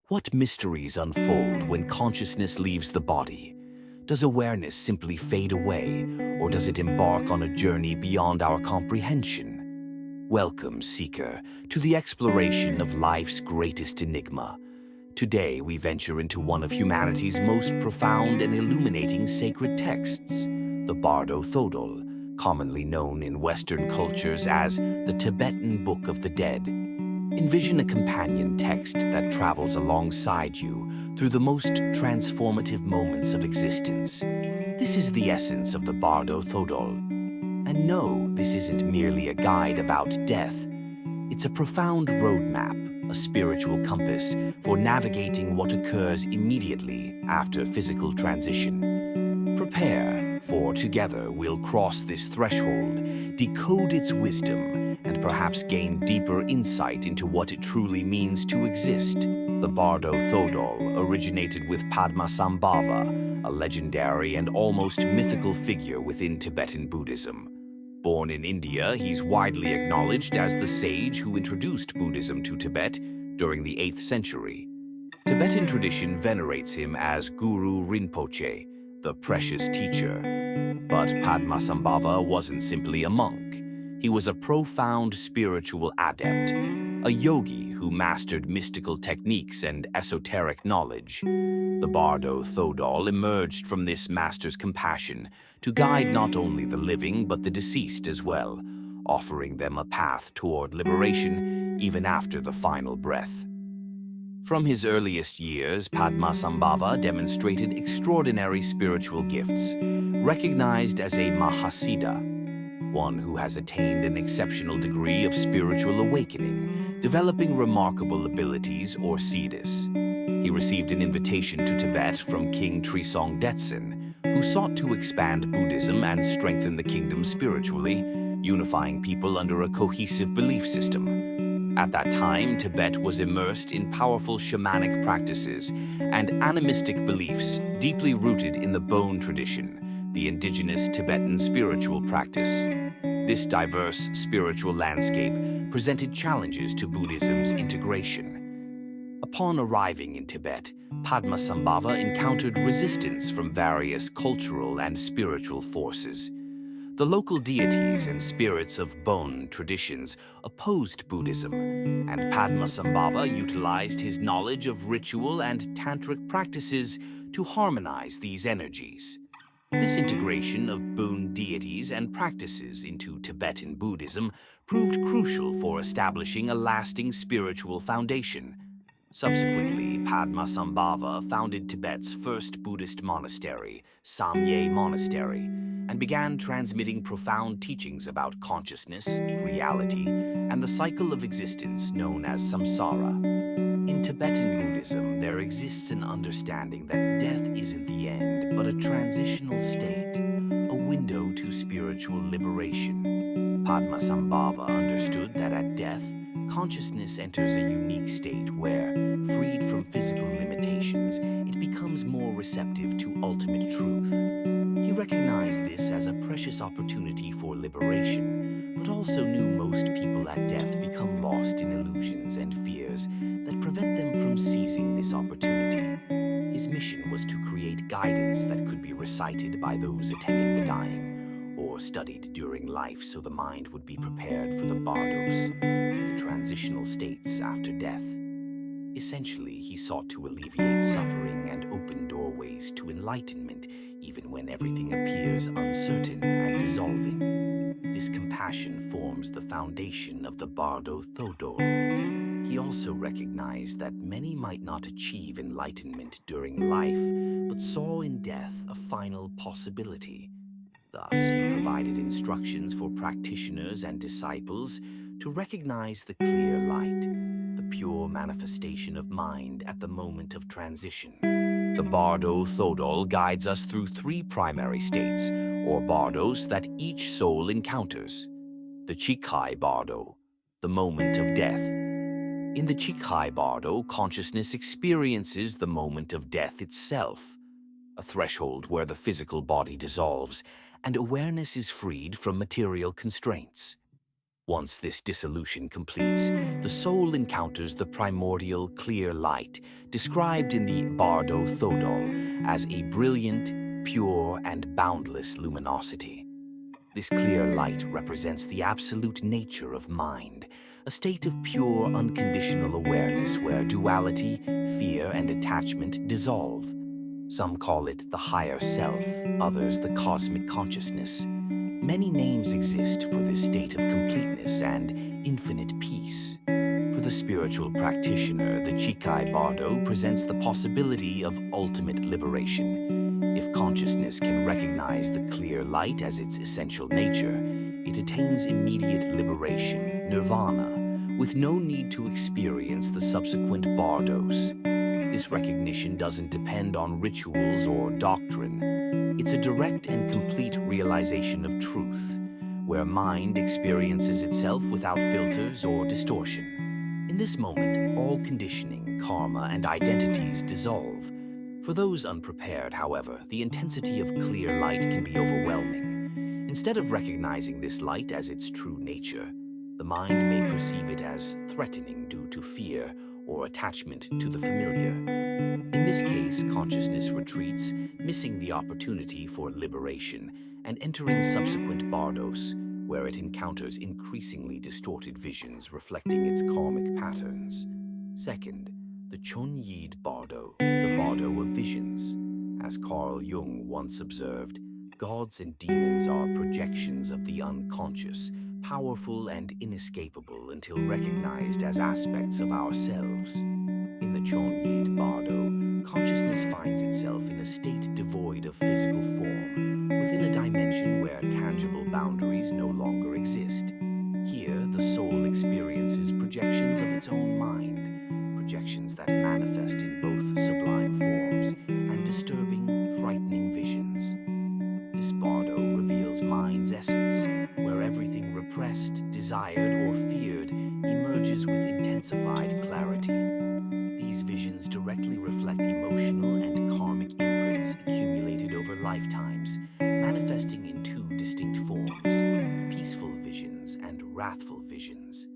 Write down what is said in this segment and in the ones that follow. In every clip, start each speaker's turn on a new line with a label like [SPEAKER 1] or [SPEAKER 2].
[SPEAKER 1] What mysteries unfold when consciousness leaves the body? Does awareness simply fade away, or does it embark on a journey beyond our comprehension? Welcome, seeker, to the exploration of life's greatest enigma. Today, we venture into one of humanity's most profound and illuminating sacred texts, the Bardo Thodol, commonly known in Western cultures as the Tibetan Book of the Dead. Envision a companion text that travels alongside you through the most transformative moments of existence. This is the essence of the Bardo Thodol. And no, this isn't merely a guide about death. It's a profound roadmap, a spiritual compass for navigating what occurs immediately after physical transition. Prepare, for together we'll cross this threshold, decode its wisdom, and perhaps gain deeper insight into what it truly means to exist. The Bardo Thodol originated with Padmasambhava, a legendary and almost mythical figure within Tibetan Buddhism. Born in India, he's widely acknowledged as the sage who introduced Buddhism to Tibet during the 8th century. Tibetan tradition venerates him as Guru Rinpoche, the precious teacher. But Padmasambhava wasn't simply a monk. He was a profound spiritual adept, a yogi who mastered mystical techniques and esoteric knowledge. The Bardo Thodol emerged from this master's compassion to guide not only the living but the deceased as well, offering them a path toward liberation even after the final breath. From his earliest years, Padmasambhava demonstrated extraordinary spiritual gifts, recognized as a Mahasiddha, one who has attained an exceptional degree of spiritual awakening, developing remarkable abilities or siddhis. He received an invitation to Tibet from King Trisong Detsen, who sought to expand Buddhism and strengthen the kingdom spiritually, unifying people under a cohesive belief system. At that time, Tibet was immersed in powerful shamanic practices and animistic beliefs deeply rooted in the Bon tradition, the indigenous Tibetan spiritual practice. This diverse spiritual landscape presented challenges to Buddhism's integration. Upon arriving in Tibet, Padmasambhava encountered resistance from various cultural and spiritual forces. The local deities and spirits of Bon traditions opposed Buddhism, and Padmasambhava utilized his knowledge of ritual and tantric practices to harmonize these energies. This integration of Bon deities and practices into Tibetan Buddhism proved crucial for establishing a lasting spiritual foundation. Subsequently, Padmasambhava founded Tibet's first Buddhist monastery, Samye Monastery, and began transmitting profound teachings about consciousness, reality, and the cycle of existence known as samsara. In Tibetan Buddhism, there exists an understanding that death isn't the end, but a transitional state, a window to spiritual liberation. Padmasambhava understood that at death, consciousness enters a unique state where, freed from physical limitations, it becomes more receptive to ultimate truth. He recognized this as a precious opportunity for liberation, but also knew most people at death become lost in illusions and fears that prevent them from seizing this opportunity. His mission was to create guidance that could be recited by those attending the dying, or studied during life so the mind would be prepared for the bardos, the transitional states after death. Essentially, he sought to alleviate suffering and open doorways to enlightenment even when everything appears uncertain and dissolving. This compassion forms the foundation of the Bardo Thodol. He also recognized that many might not achieve enlightenment during life, but saw in death a final possibility. Thus, he provided instructions for practitioners and disciples to recognize the clear light, the pure manifestation of mind at the moment of transition. The Bardo Thodol guides us through 3 primary states, or bardos, that each soul encounters. The Chikhai Bardo, the moment of death. In the Chikhai Bardo, consciousness experiences the moment of death itself, a threshold where the physical body dissolves and awareness is freed from material constraints. Once this dissolution completes, the soul encounters the primordial clear light, described in the Bardo Thodol as a brilliant, pure, and boundless luminosity. This clear light represents the absolute nature of mind, a state of pure, unconditional awareness where duality, fear, and attachment dissolve. Some call it the higher self, others the cosmic consciousness. Many names exist for this state of completeness and infinite peace. For the spiritual practitioner, the Chikhai Bardo presents the possibility of ultimate liberation. If consciousness can recognize the clear light as its essential nature, it attains immediate liberation, nirvana, with no need to experience the subsequent bardos. This recognition doesn't depend on rituals or doctrine. It's a direct and complete realization of truth, where mind experiences itself without filters or distortion. In this moment, all conditioning, karma, and identities dissolve. For those unprepared, however, the intensity of clear light can be overwhelming. Instead of recognizing this light as its true nature, the mind may perceive it as threatening due to fear or attachment to the familiar. In this case, consciousness retreats, missing the opportunity for liberation, and entering subsequent bardos, where it encounters increasingly distorted visions reflecting its karmic patterns. Second, the Chönyid Bardo, the Bardo of visions. As Carl Jung once observed, gods and demons are projections of the unconscious, powerful and inescapable until recognized as aspects of ourselves. In the Chönyid Bardo, consciousness finds itself in a state devoid of physical form, within a dimension where tangible boundaries no longer exist. Here, the soul experiences projections of its own mind, projections that manifest in both sublime forms and disturbing, frightening visions. This Bardo reveals mind's essence, where everything repressed, desired, or feared emerges with intensified clarity. These visions directly reflect emotional and karmic imprints accumulated over lifetimes, manifesting in two distinct forms: peaceful visions and wrathful visions.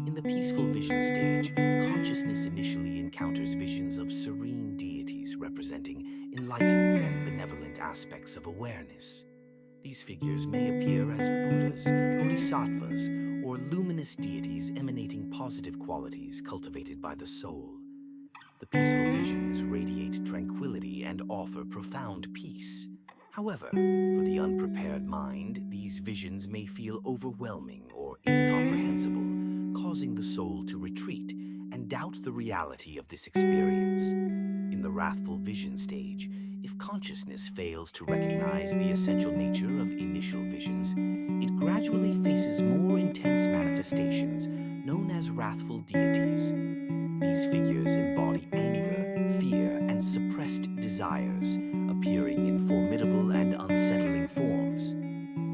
[SPEAKER 1] In the peaceful vision stage, consciousness initially encounters visions of serene deities representing enlightened and benevolent aspects of awareness. These figures may appear as Buddhas, bodhisattvas, or luminous deities emanating positive qualities cultivated by the soul. The peaceful visions radiate tranquility and offer profound peace. However, for the unprepared mind, these visions may feel overwhelming or incomprehensible, causing the soul to retreat and doubt the reality of this experience. In the wrathful vision stage, if consciousness fails to recognize the essential nature of initial visions, it gradually faces more intense manifestations known as wrathful deities. These figures embody anger, fear, and suppressed desires, appearing in formidable and unsettling forms.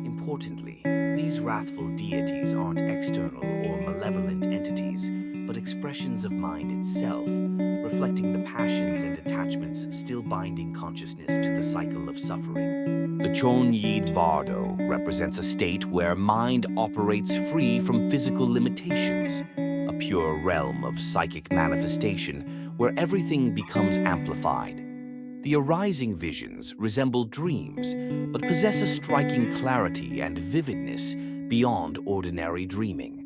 [SPEAKER 1] Importantly, these wrathful deities aren't external or malevolent entities, but expressions of mind itself, reflecting the passions and attachments still binding consciousness to the cycle of suffering. The Chönyid Bardo represents a state where mind operates free from physical limitations, a pure realm of psychic manifestation where everything becomes amplified. The arising visions resemble dreams, but possess a striking clarity and vividness beyond ordinary dreaming.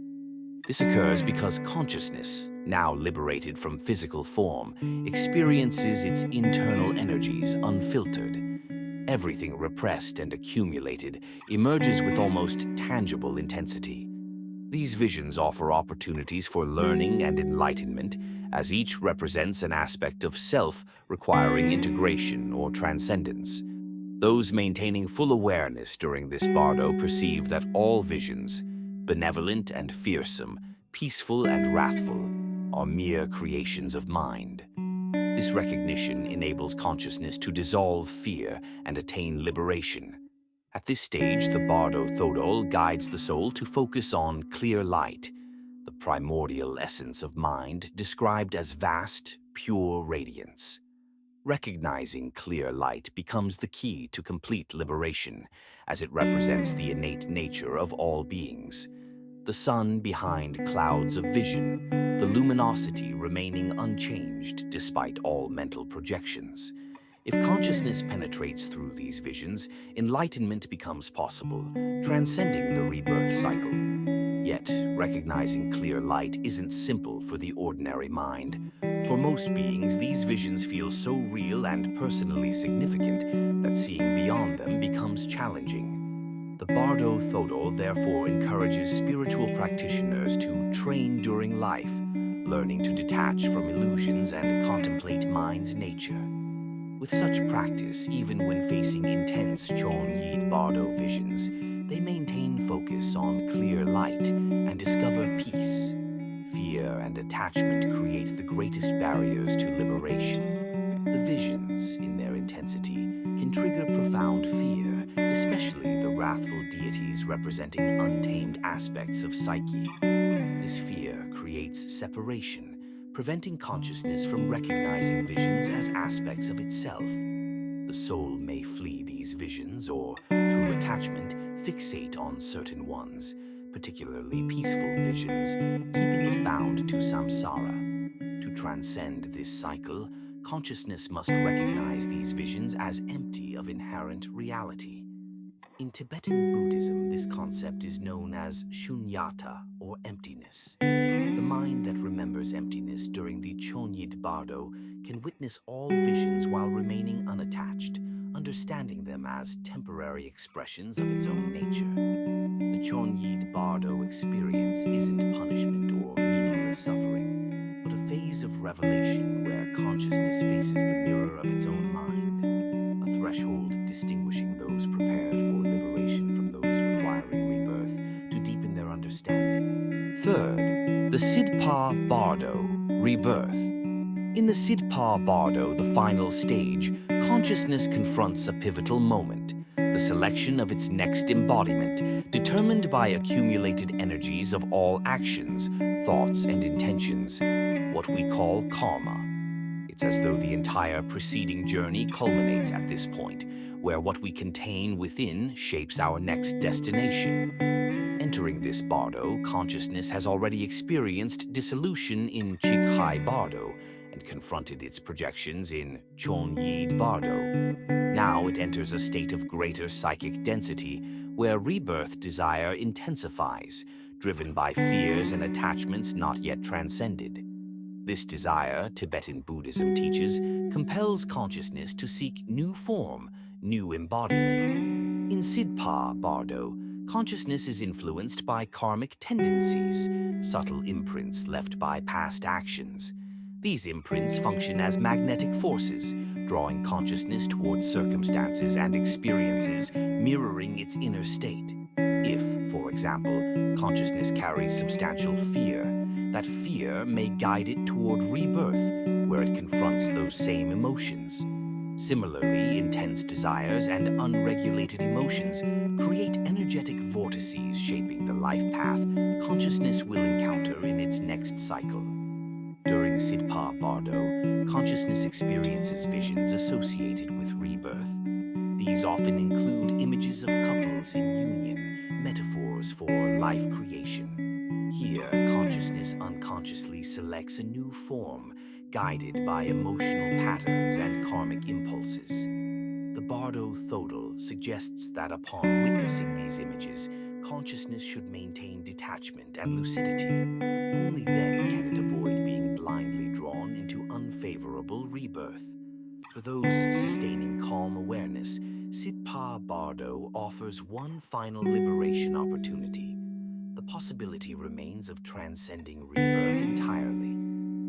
[SPEAKER 1] This occurs because consciousness, now liberated from physical form, experiences its internal energies unfiltered. Everything repressed and accumulated emerges with almost tangible intensity. These visions offer opportunities for learning and enlightenment, as each represents an aspect of self requiring integration or transcendence. Those maintaining full awareness during this Bardo perceive that all visions, benevolent and fearsome, peaceful and wrathful, are mere creations of mind. This recognition enables consciousness to dissolve fear and attain liberation. At this stage, the Bardo Thodol guides the soul to focus on clear light, the primordial essence of mind described as vast, pure radiance. Recognizing clear light becomes the key to complete liberation, as it represents the innate nature of all beings. the sun behind clouds of vision, the luminosity remaining unchanged despite all mental projections. If consciousness penetrates through these visions, enlightenment becomes possible, transcending the rebirth cycle. Yet, recognizing clear light isn't simple for the ordinary mind. For most beings, these visions feel so real and personally significant that seeing beyond them becomes challenging. The Bardo Thodol therefore encourages spiritual practitioners to train during life, learning to detach from illusions and contemplate mind's nature. With such practice, even when facing intense Chönyid Bardo visions, they maintain focus on clear light and discover peace. Fear and attachment create the greatest barriers to liberation. The visions, in their intensity, can trigger profound fear, especially the wrathful deities representing untamed aspects of psyche. This fear creates separation, preventing consciousness from recognizing visions as aspects of itself. The soul may flee these visions or, through attachment, fixate on certain ones, particularly peaceful visions, keeping it bound to samsara. To transcend this cycle, consciousness must recognize these visions as empty of inherent reality. In Tibetan Buddhism, this concept is known as shunyata, or emptiness. The mind that remembers emptiness during the Chönyid Bardo can witness all visions while remaining unattached, understanding them as temporary expressions of its own nature. The Chönyid Bardo experience isn't punishment or meaningless suffering, but a phase of revelation where consciousness faces the mirror of its own mind, a threshold distinguishing those prepared for liberation from those requiring rebirth to deepen their understanding. Third, the Sidpa Bardo, rebirth. In the Sidpa Bardo, the final stage, consciousness confronts a pivotal moment, the selection of its next embodiment, determined by accumulated energies of all actions, thoughts, and intentions, what we call karma. It's as though the entire preceding journey culminates at this point, where what we contain within shapes our next destination. Entering this Bardo, consciousness has already experienced dissolution in Chikhai Bardo and confronted its projections in Chönyid Bardo. Now it enters a state of greater psychic density, where rebirth desire intensifies, driven by fears and attachments not yet transcended. This desire, Tibetan Buddhism teaches, compels consciousness to seek new form, new embodiment. In Sidpa Bardo, consciousness is influenced by karmic tendencies, subtle imprints left by past actions. These imprints function as magnetic forces, drawing consciousness towards circumstances and experiences mirroring its inner state. If, for example, consciousness carries substantial fear, that fear may guide it toward rebirth, where it confronts those same emotions. Similarly, intense desires and unregulated emotions create energetic vortices shaping the life path consciousness will encounter in its next cycle. During Sidpa Bardo, consciousness experiences visions associated with rebirth. These often include images of couples in union, metaphors for life creation. Here, consciousness unconsciously selects a new form, guided by emotional patterns and karmic impulses. The Bardo Thodol suggests that upon witnessing these images, consciousness should maintain detachment and lucidity. Only then can it avoid being blindly drawn into unfavorable rebirth. For those sustaining calm awareness, Sidpa Bardo offers one final liberation opportunity. The possibility remains of transcending rebirth entirely,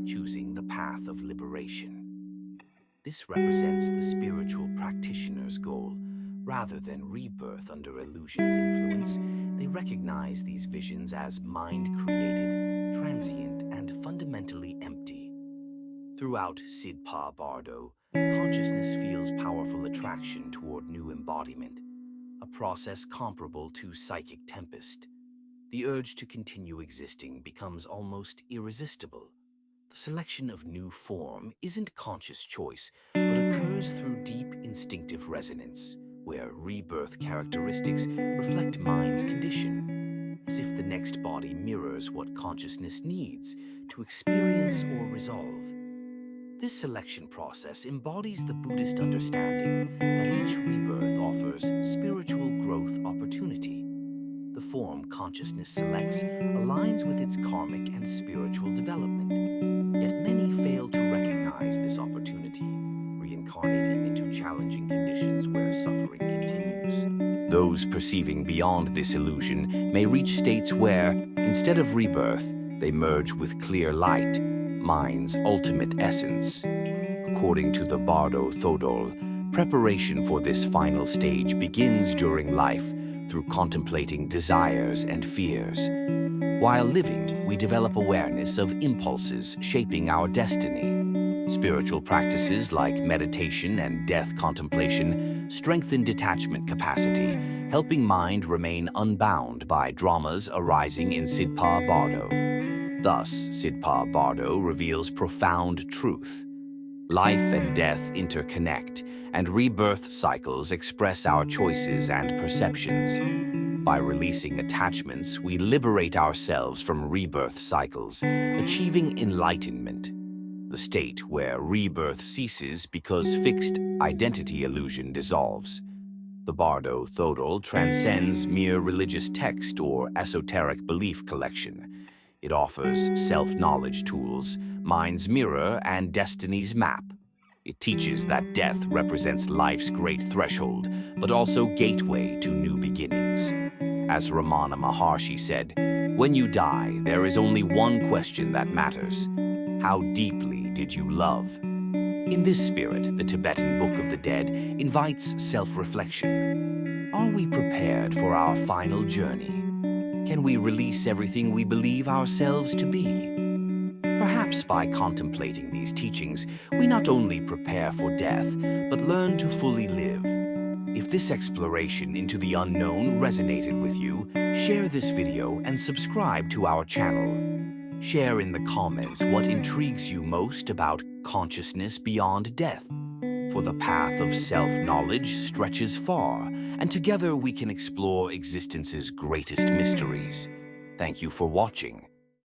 [SPEAKER 1] choosing the path of liberation. This represents the spiritual practitioner's goal. Rather than rebirth under illusion's influence, they recognize these visions as mind-created, transient, and fundamentally empty. Throughout Sidpa Bardo, consciousness feels powerful attraction toward new embodiment, a process comparable to psychic tempest. The urge to continue existing becomes almost irresistible. The selection of new form isn't conscious choice, but occurs through deep instinctive resonance, where rebirth characteristics reflect mind's condition. as if the next body mirrors what consciousness needs to experience or resolve. This selection process embodies the Buddhist understanding that each rebirth offers spiritual growth opportunity. The form consciousness selects aligns with its karmic and spiritual development, yet many fail to recognize this opportunity, reincarnating into challenging conditions where suffering continues. Those perceiving beyond this illusion may reach states where, instead of rebirth, they merge with clear light, mind's ultimate essence. According to the Bardo Thodol, preparation for this final stage begins during life through contemplating desires and fears. While living, we develop awareness of impulses shaping our destiny. Spiritual practices like meditation and death contemplation strengthen detachment capacity, helping mind remain unbound by dramas arising in Sidpa Bardo. Thus, Sidpa Bardo reveals profound truth. Life and death interconnect, and rebirth cycles express our choices and perceptions. By releasing attachments, we liberate ourselves from rebirth cycles, achieving enlightenment, the state where rebirth ceases because fixed identity illusion dissolves. The Bardo Thodol transcends mere religious text or esoteric belief collection. It offers self-knowledge tools, mind's mirror, and destiny's map. It teaches that death represents life's great threshold, but also gateway to new beginnings. As Ramana Maharshi said, "When you die, there is only one question that matters. How deeply did you love?" In this spirit, the Tibetan Book of the Dead invites self-reflection. Are we prepared for our final journey? Can we release everything we believe ourselves to be? Perhaps by contemplating these teachings, we not only prepare for death, but learn to fully live. If this exploration into the unknown resonated with you, share this video and subscribe to our channel. Share in the comments what intrigues you most about consciousness beyond death. For the path of self-knowledge stretches far, and together we can explore existence's greatest mysteries. Thank you for watching.